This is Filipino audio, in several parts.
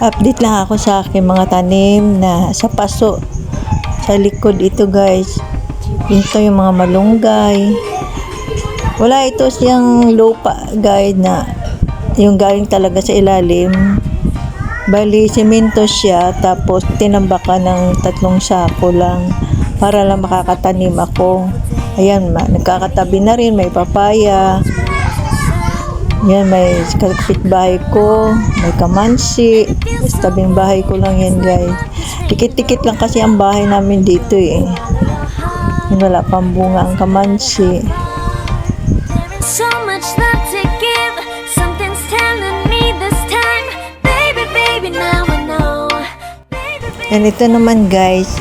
Update lang ako sa aking mga tanim na sa paso. Sa likod ito guys. Ito yung mga malunggay. Wala ito siyang lupa guys na yung galing talaga sa ilalim. Bali, semento siya. Tapos tinambakan ng 3 sako lang. Para lang makakatanim ako. Ayan, nagkakatabi na rin. May papaya. Yan, may kapitbahay ko, may kamansi. Sa tabing bahay ko lang yan guys. Tikit-tikit lang kasi ang bahay namin dito eh. Wala pang bunga ang kamansi. So much love to give. Something's telling me this time. Baby, baby, now I know. Yan, ito naman guys,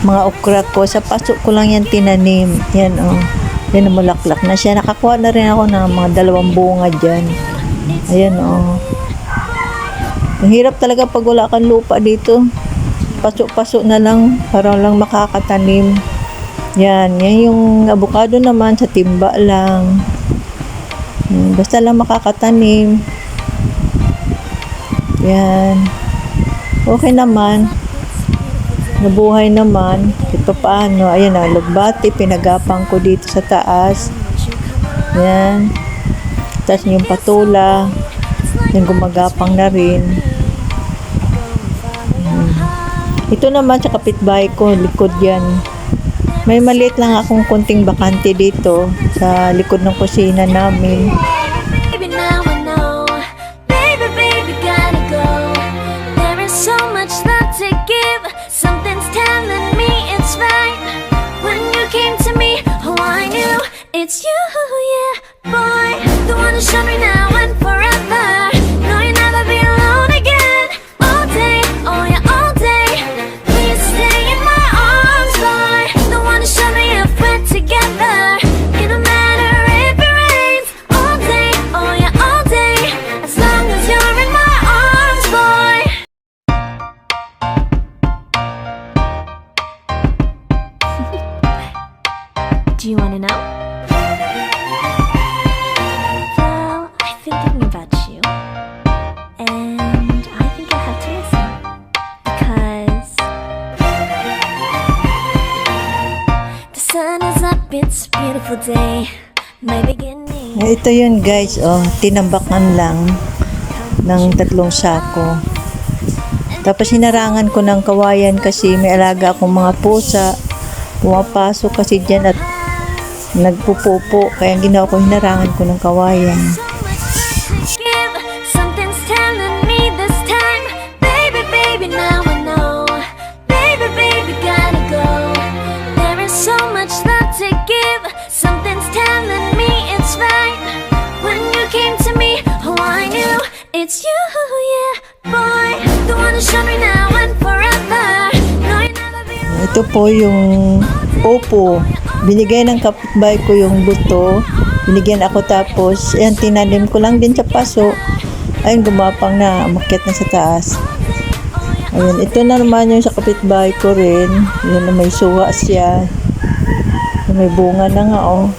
mga okra ko. Sa paso ko lang yan tinanim. Yan oh. Yan, namulaklak na siya. Nakakuha na rin ako ng mga 2 bunga dyan. Ayan, oh. Ang hirap talaga pag wala kang lupa dito. Paso-paso na lang para lang makakatanim. Yan yung avocado naman sa timba lang. Basta lang makakatanim. Yan. Okay naman. Nabuhay naman. Ito paano. Ayan na, lugbati. Pinagapang ko dito sa taas. Yan. Tapos yung patula. Yung gumagapang na rin. Ito naman sa kapitbahay ko. Likod yan. May maliit lang akong konting bakante dito. Sa likod ng kusina namin. Baby, now I know. Baby, baby, gotta go. There is so much love to give. Something's telling me it's right. When you came to me, oh, I knew it's you, yeah, boy. The one who showed me now and forever. No, you'll never be alone again. All day, oh yeah, all day. Please stay in my arms, boy. The one who showed me if we're together. It don't matter if it rains. All day, oh yeah, all day. As long as you're in my arms, boy. Do you wanna know? Well, I've been thinking about you. And I think I have to listen. Because the sun is up, it's a beautiful day. My beginning. Ito yun guys, oh, tinambakan lang ng 3 sako. Tapos hinarangan ko ng kawayan kasi may alaga akong mga pusa. Pumapasok kasi dyan at nagpupupo. Kaya ginawa ko, hinarangan ko ng kawayan. Give. Something's telling me this time. Baby, baby, now I know. Baby, baby, gotta go. There is so much love to give. Something's telling me it's right. When you came to me, oh, I knew it's you, yeah, boy. The one who showed me now and forever. No, you'll never be alone. Ito po yung opo. Binigay ng kapitbahay ko yung buto. Binigyan ako tapos, ayan, tinanim ko lang din sa paso. Ayun, gumapang na, umakyat na sa taas. Ayun, ito na naman yung sa kapitbahay ko rin. Yun na may suha siya. May bunga na nga, oh.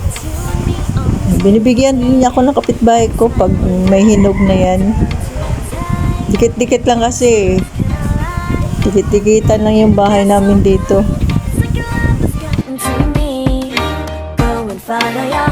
Binibigyan din ako ng kapitbahay ko pag may hinog na yan. Dikit-dikit lang kasi. Dikit-dikitan lang yung bahay namin dito. To me, go and follow your